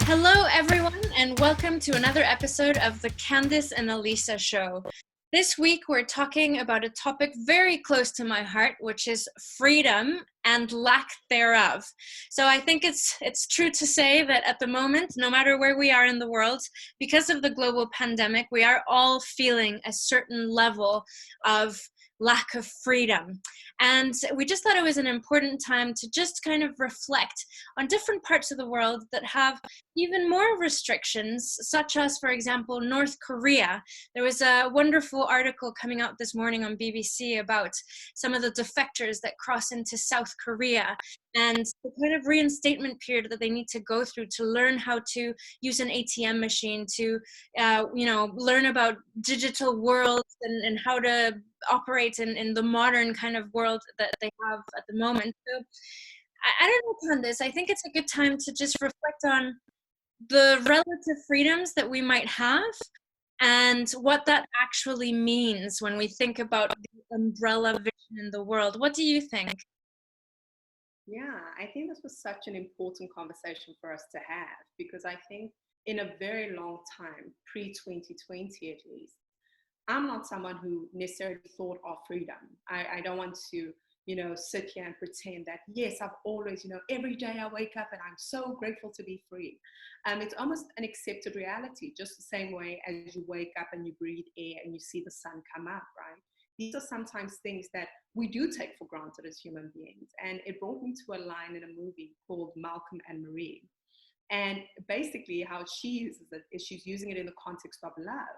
Hello, everyone, and welcome to another episode of the Candice and Elisa show. This week, we're talking about a topic very close to my heart, which is freedom and lack thereof. So I think it's true to say that at the moment, no matter where we are in the world, because of the global pandemic, we are all feeling a certain level of lack of freedom. And we just thought it was an important time to just kind of reflect on different parts of the world that have even more restrictions, such as, for example, North Korea. There was a wonderful article coming out this morning on BBC about some of the defectors that cross into South Korea and the kind of reinstatement period that they need to go through to learn how to use an ATM machine, to learn about digital worlds and how to operate in the modern kind of world that they have at the moment. So I don't know, Candice, I think it's a good time to just reflect on the relative freedoms that we might have and what that actually means when we think about the umbrella vision in the world. What do you think? Yeah, I think this was such an important conversation for us to have because I think in a very long time, pre 2020 at least, I'm not someone who necessarily thought of freedom. I don't want to, sit here and pretend that, yes, I've always, every day I wake up and I'm so grateful to be free. It's almost an accepted reality, just the same way as you wake up and you breathe air and you see the sun come up, right? These are sometimes things that we do take for granted as human beings. And it brought me to a line in a movie called Malcolm and Marie. And basically, how she uses it is she's using it in the context of love.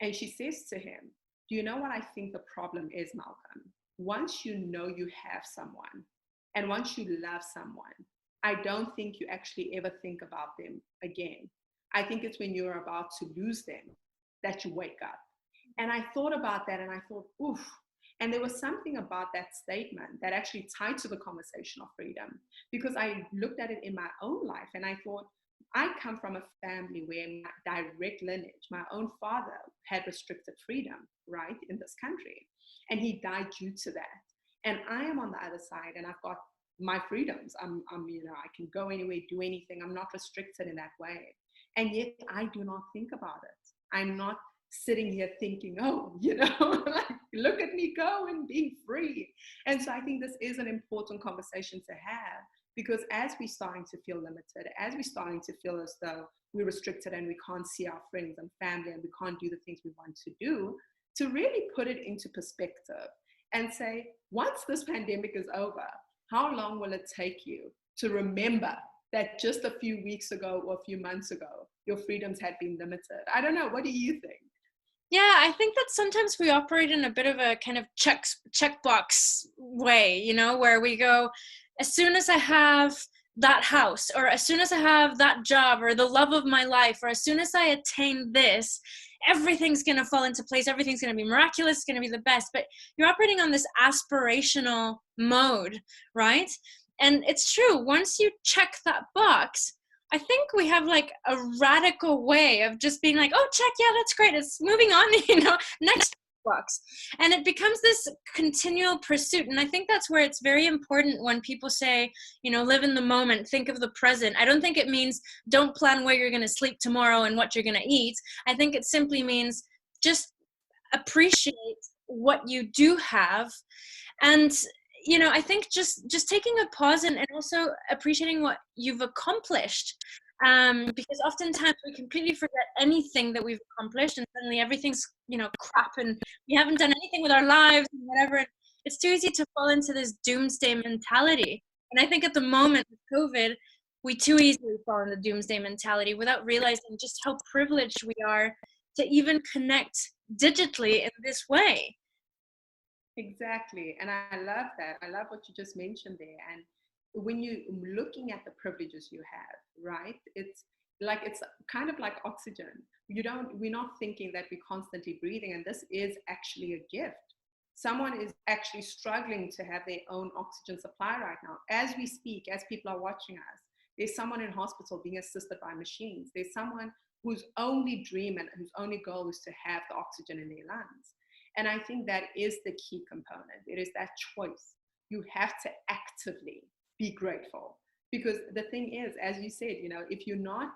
And she says to him, do you know what I think the problem is, Malcolm? Once you know you have someone and once you love someone, I don't think you actually ever think about them again. I think it's when you're about to lose them that you wake up. And I thought about that and I thought, oof. And there was something about that statement that actually tied to the conversation of freedom because I looked at it in my own life and I thought, I come from a family where my direct lineage, my own father had restricted freedom, right, in this country. And he died due to that. And I am on the other side and I've got my freedoms. I can go anywhere, do anything. I'm not restricted in that way. And yet I do not think about it. I'm not sitting here thinking, oh, like, look at me go and being free. And so I think this is an important conversation to have because as we're starting to feel limited, as we're starting to feel as though we're restricted and we can't see our friends and family and we can't do the things we want to do, to really put it into perspective and say, once this pandemic is over, how long will it take you to remember that just a few weeks ago or a few months ago, your freedoms had been limited? I don't know. What do you think? Yeah, I think that sometimes we operate in a bit of a kind of checkbox way, where we go, as soon as I have that house, or as soon as I have that job, or the love of my life, or as soon as I attain this, everything's going to fall into place. Everything's going to be miraculous. It's going to be the best. But you're operating on this aspirational mode, right? And it's true. Once you check that box, I think we have like a radical way of just being like, oh, check, yeah, that's great. It's moving on, next box. And it becomes this continual pursuit. And I think that's where it's very important when people say, live in the moment, think of the present. I don't think it means don't plan where you're going to sleep tomorrow and what you're going to eat. I think it simply means just appreciate what you do have. And I think just taking a pause and also appreciating what you've accomplished, because oftentimes we completely forget anything that we've accomplished and suddenly everything's crap and we haven't done anything with our lives and whatever. It's too easy to fall into this doomsday mentality, and I think at the moment with COVID we too easily fall into doomsday mentality without realizing just how privileged we are to even connect digitally in this way. Exactly. And I love that. I love what you just mentioned there. And when you're looking at the privileges you have, right? It's kind of like oxygen. We're not thinking that we're constantly breathing, and this is actually a gift. Someone is actually struggling to have their own oxygen supply right now. As we speak, as people are watching us, there's someone in hospital being assisted by machines. There's someone whose only dream and whose only goal is to have the oxygen in their lungs. And I think that is the key component. It is that choice. You have to actively be grateful. Because the thing is, as you said, if you're not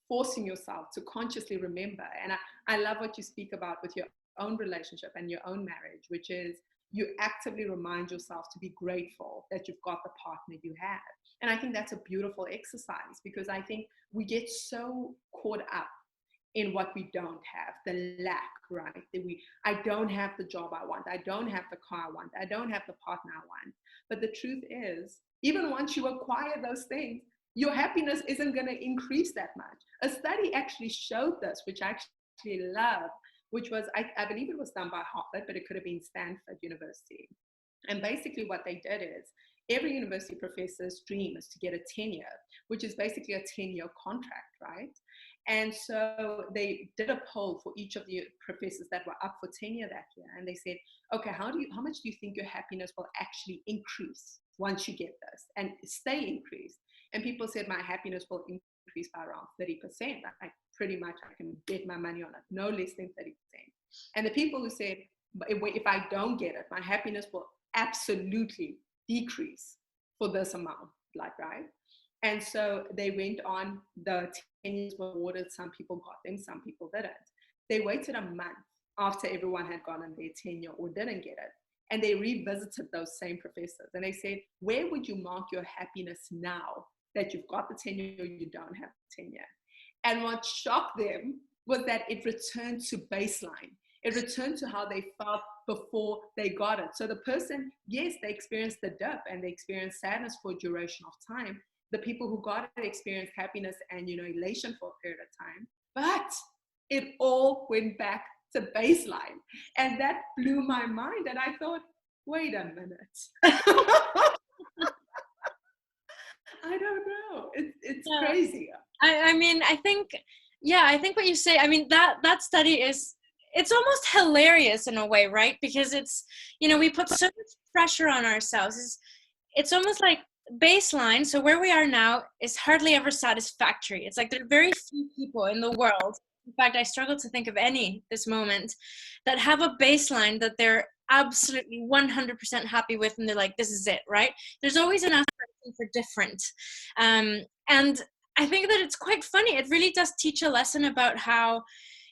forcing yourself to consciously remember. And I love what you speak about with your own relationship and your own marriage, which is you actively remind yourself to be grateful that you've got the partner you have. And I think that's a beautiful exercise, because I think we get so caught up in what we don't have, the lack, right? I don't have the job I want, I don't have the car I want, I don't have the partner I want. But the truth is, even once you acquire those things, your happiness isn't going to increase that much. A study actually showed this, which I actually love, which was, I believe it was done by Harvard, but it could have been Stanford University. And basically what they did is, every university professor's dream is to get a tenure, which is basically a 10-year contract, right? And so they did a poll for each of the professors that were up for tenure that year. And they said, okay, how much do you think your happiness will actually increase once you get this and stay increased? And people said, my happiness will increase by around 30%. I pretty much, I can bet my money on it, no less than 30%. And the people who said, if I don't get it, my happiness will absolutely decrease for this amount, like, right? And so they went on, the tenures were awarded, some people got them, some people didn't. They waited a month after everyone had gotten their tenure or didn't get it. And they revisited those same professors. And they said, where would you mark your happiness now that you've got the tenure or you don't have the tenure? And what shocked them was that it returned to baseline. It returned to how they felt before they got it. So the person, yes, they experienced the dip and they experienced sadness for a duration of time. The people who got it experienced happiness and, elation for a period of time. But it all went back to baseline. And that blew my mind. And I thought, wait a minute. I don't know. It's crazy. I mean, I think what you say, I mean, that study it's almost hilarious in a way, right? Because it's, we put so much pressure on ourselves. It's almost like baseline. So where we are now is hardly ever satisfactory. It's like there are very few people in the world. In fact, I struggle to think of any this moment that have a baseline that they're absolutely 100% happy with, and they're like, this is it, right? There's always an aspiration for different. And I think that it's quite funny. It really does teach a lesson about how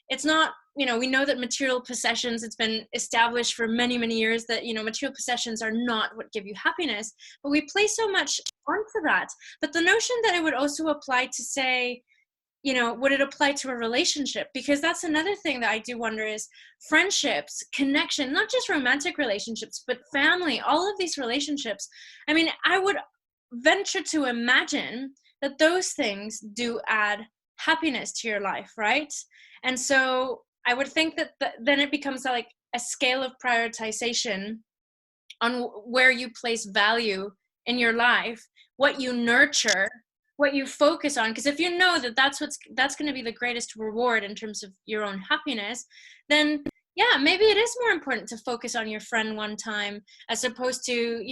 it's not, we know that material possessions, it's been established for many, many years that, material possessions are not what give you happiness, but we place so much onto that. But the notion that it would also apply to, say, would it apply to a relationship? Because that's another thing that I do wonder is friendships, connection, not just romantic relationships, but family, all of these relationships. I mean, I would venture to imagine that those things do add happiness to your life, right? And so I would think that then it becomes like a scale of prioritization on where you place value in your life, what you nurture, what you focus on. Because if you know that that's going to be the greatest reward in terms of your own happiness, then yeah, maybe it is more important to focus on your friend one time as opposed to,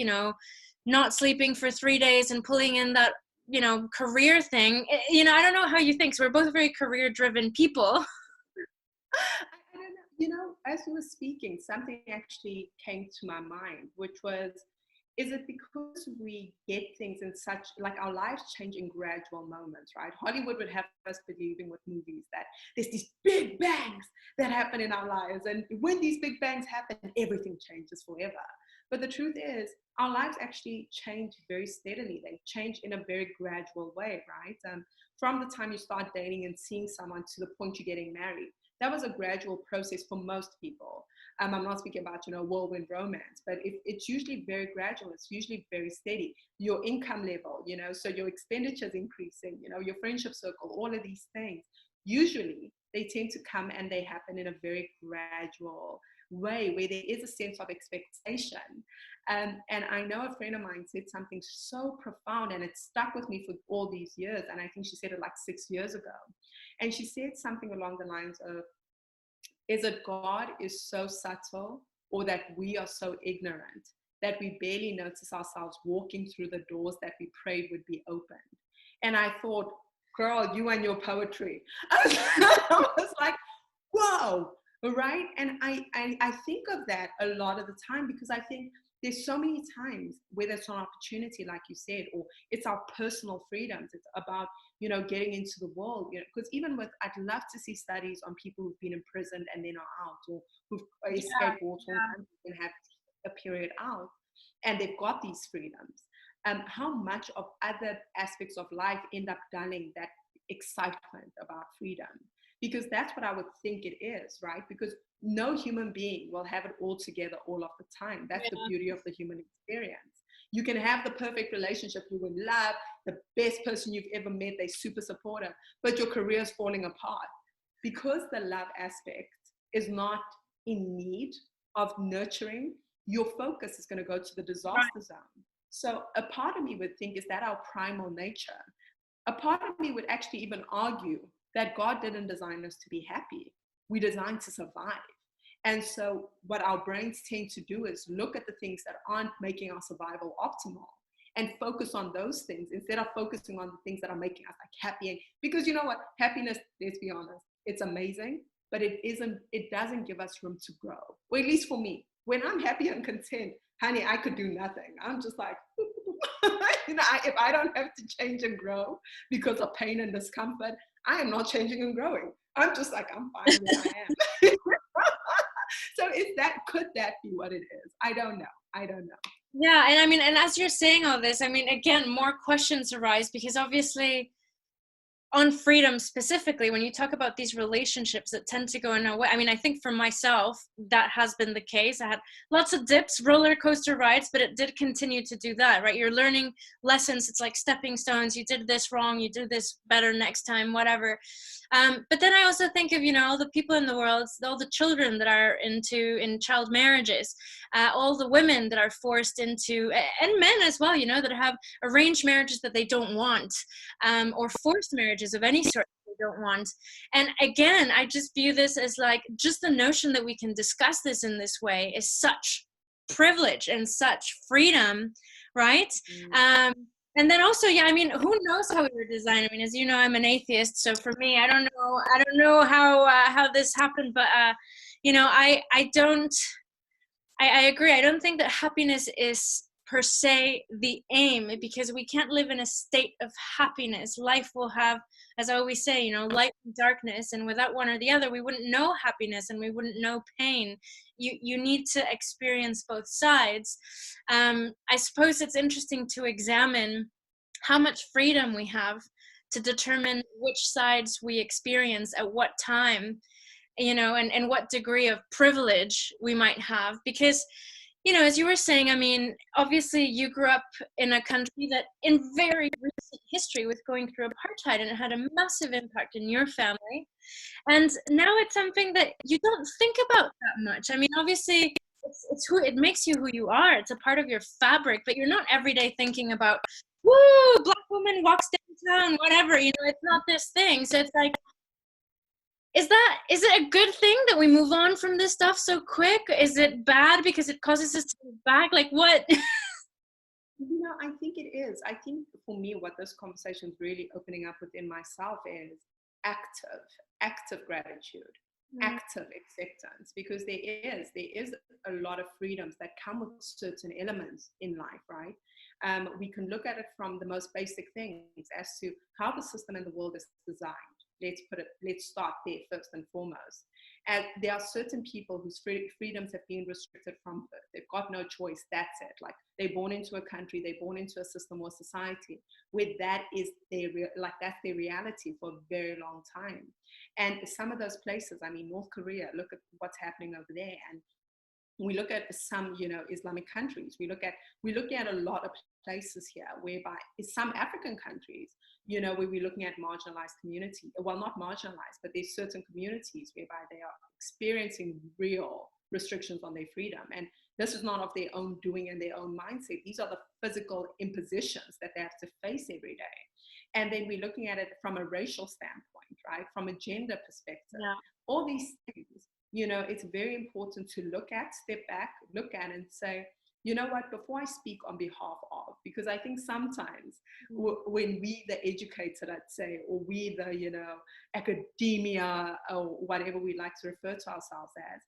not sleeping for 3 days and pulling in that, career thing. I don't know how you think. So we're both very career driven people. I don't know. As you were speaking, something actually came to my mind, which was, is it because we get things in such, like, our lives change in gradual moments, right? Hollywood would have us believing with movies that there's these big bangs that happen in our lives. And when these big bangs happen, everything changes forever. But the truth is, our lives actually change very steadily. They change in a very gradual way, right? From the time you start dating and seeing someone to the point you're getting married. That was a gradual process for most people. I'm not speaking about, whirlwind romance, but it's usually very gradual. It's usually very steady. Your income level, so your expenditures increasing, your friendship circle, all of these things. Usually they tend to come and they happen in a very gradual way where there is a sense of expectation. And I know a friend of mine said something so profound, and it stuck with me for all these years. And I think she said it like 6 years ago. And she said something along the lines of, is it God is so subtle, or that we are so ignorant that we barely notice ourselves walking through the doors that we prayed would be opened? And I thought, girl, you and your poetry. I was like, whoa, right? And I think of that a lot of the time, because I think there's so many times, whether it's an opportunity, like you said, or it's our personal freedoms. It's about, getting into the world, because even with, I'd love to see studies on people who've been imprisoned and then are out, or who've Yeah, escaped war-torn countries and have a period out, and they've got these freedoms. How much of other aspects of life end up dulling that excitement about freedom? Because that's what I would think it is, right? Because no human being will have it all together all of the time. That's the yeah, beauty of the human experience. You can have the perfect relationship, you will love the best person you've ever met, they're super supportive, but your career is falling apart because the love aspect is not in need of nurturing. Your focus is going to go to the right. disaster zone. So a part of me would think, is that our primal nature? A part of me would actually even argue that God didn't design us to be happy. We designed to survive. And so what our brains tend to do is look at the things that aren't making our survival optimal and focus on those things instead of focusing on the things that are making us like happy. And because you know what, happiness, let's be honest, it's amazing, but it doesn't give us room to grow. Or at least for me, when I'm happy and content, honey, I could do nothing. I'm just like, if I don't have to change and grow because of pain and discomfort, I am not changing and growing. I'm just like, I'm fine where I am. So could that be what it is? I don't know. Yeah, and I mean, and as you're saying all this, I mean, again, more questions arise because obviously on freedom specifically, when you talk about these relationships that tend to go in a way, I mean, I think for myself that has been the case. I had lots of dips, roller coaster rides, but it did continue to do that, right? You're learning lessons. It's like stepping stones. You did this wrong, you do this better next time, whatever. But then I also think of, all the people in the world, all the children that are in child marriages, all the women that are forced into, and men as well, that have arranged marriages that they don't want, or forced marriages of any sort that they don't want. And again, I just view this as like, just the notion that we can discuss this in this way is such privilege and such freedom, right? Um, and then also, yeah, I mean, who knows how we were designed? I mean, as you know, I'm an atheist, so for me, I don't know how this happened, but I don't. I agree. I don't think that happiness is per se the aim, because we can't live in a state of happiness. Life will have, as I always say, light and darkness, and without one or the other, we wouldn't know happiness and we wouldn't know pain. You need to experience both sides. I suppose it's interesting to examine how much freedom we have to determine which sides we experience at what time, and what degree of privilege we might have. Because, as you were saying, I mean, obviously you grew up in a country that in very recent history with going through apartheid, and it had a massive impact in your family. And now it's something that you don't think about that much. I mean, obviously it's who it makes you who you are. It's a part of your fabric, but you're not every day thinking about, woo, black woman walks downtown, whatever, it's not this thing. So it's like, is it a good thing that we move on from this stuff so quick? Is it bad because it causes us to move back? Like what? I think it is. I think for me, what this conversation is really opening up within myself is active gratitude, active acceptance, because there is a lot of freedoms that come with certain elements in life, right? We can look at it from the most basic things as to how the system and the world is designed. Let's start there first and foremost. And there are certain people whose freedoms have been restricted from birth. They've got no choice. That's it. Like, they're born into a country, they're born into a system or society where that is that's their reality for a very long time. And some of those places, I mean, North Korea, look at what's happening over there. And we look at some, Islamic countries. We look at a lot of places here, whereby some African countries, where we're looking at marginalized community. Well, not marginalized, but there's certain communities whereby they are experiencing real restrictions on their freedom. And this is not of their own doing and their own mindset. These are the physical impositions that they have to face every day. And then we're looking at it from a racial standpoint, right? From a gender perspective. Yeah. All these things, it's very important to step back, look at and say, you know what, before I speak on behalf of, because I think sometimes when we, the educated, I'd say, or we, the, academia, or whatever we like to refer to ourselves as,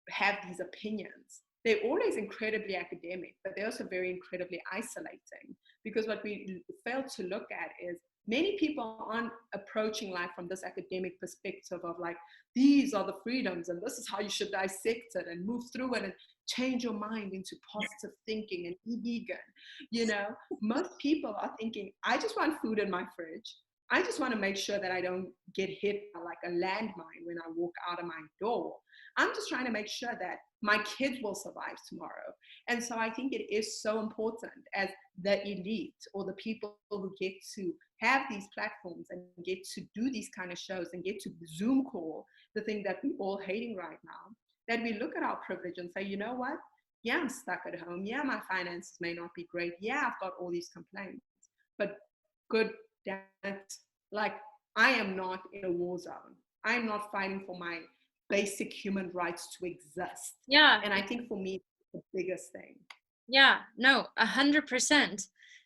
have these opinions, they're always incredibly academic, but they're also very incredibly isolating, because what we fail to look at is many people aren't approaching life from this academic perspective of like, these are the freedoms and this is how you should dissect it and move through it and change your mind into positive thinking and be vegan. You know, most people are thinking, I just want food in my fridge. I just want to make sure that I don't get hit by like a landmine when I walk out of my door. I'm just trying to make sure that my kids will survive tomorrow. And so I think it is so important as the elite or the people who get to have these platforms and get to do these kind of shows and get to Zoom call the thing that we're all hating right now, that we look at our privilege and say, you know what? Yeah, I'm stuck at home. Yeah, my finances may not be great. Yeah, I've got all these complaints. But good damn it, like I am not in a war zone. I'm not fighting for my basic human rights to exist. Yeah. And I think for me, the biggest thing. Yeah, no, 100%.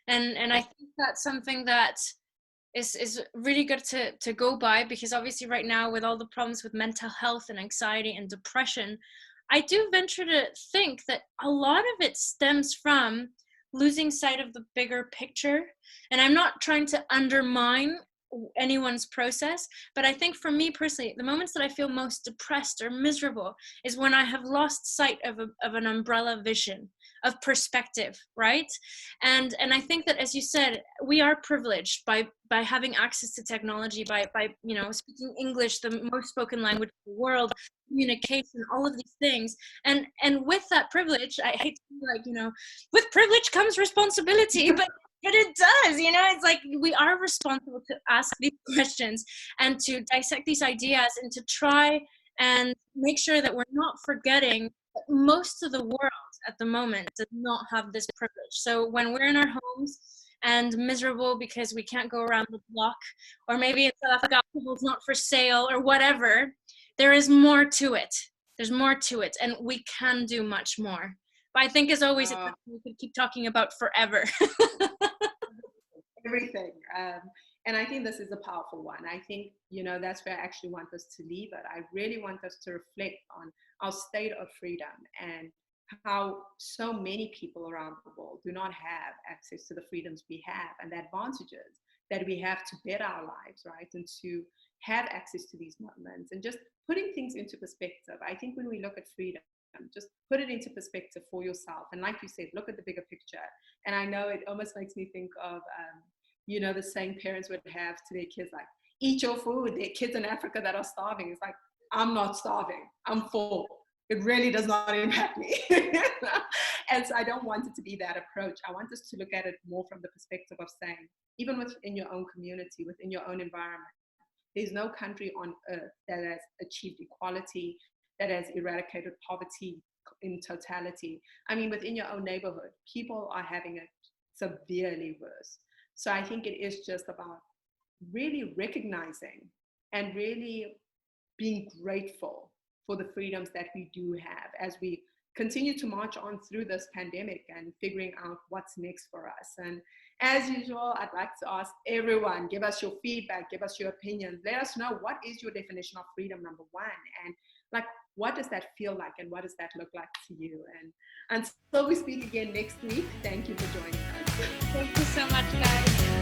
And I think that's something that is really good to go by, because obviously right now with all the problems with mental health and anxiety and depression, I do venture to think that a lot of it stems from losing sight of the bigger picture. And I'm not trying to undermine anyone's process, but I think for me personally, the moments that I feel most depressed or miserable is when I have lost sight of an umbrella vision, of perspective, right? And I think that, as you said, we are privileged by having access to technology, by you know, speaking English, the most spoken language in the world, communication, all of these things. And with that privilege, I hate to be like, you know, with privilege comes responsibility, but it does, you know, it's like we are responsible to ask these questions and to dissect these ideas and to try and make sure that we're not forgetting that most of the world at the moment does not have this privilege. So when we're in our homes and miserable because we can't go around the block, or maybe in South Africa apple's not for sale or whatever, there is more to it. There's more to it, and we can do much more. But I think, as always, it's something we could keep talking about forever. Everything. And I think this is a powerful one. I think, you know, that's where I actually want us to leave it. I really want us to reflect on our state of freedom and how so many people around the world do not have access to the freedoms we have and the advantages that we have to better our lives, right? And to have access to these moments and just putting things into perspective. I think when we look at freedom, just put it into perspective for yourself. And like you said, look at the bigger picture. And I know it almost makes me think of, you know, the saying parents would have to their kids, like, eat your food. There are kids in Africa that are starving. It's like, I'm not starving. I'm full. It really does not impact me. And so I don't want it to be that approach. I want us to look at it more from the perspective of saying, even within your own community, within your own environment, there's no country on earth that has achieved equality, that has eradicated poverty in totality. I mean, within your own neighborhood, people are having it severely worse. So I think it is just about really recognizing and really being grateful for the freedoms that we do have as we continue to march on through this pandemic and figuring out what's next for us. And as usual, I'd like to ask everyone, give us your feedback, give us your opinions. Let us know, what is your definition of freedom, number one? And like, what does that feel like and what does that look like to you? And until we speak again next week, thank you for joining us. Thank you so much, guys.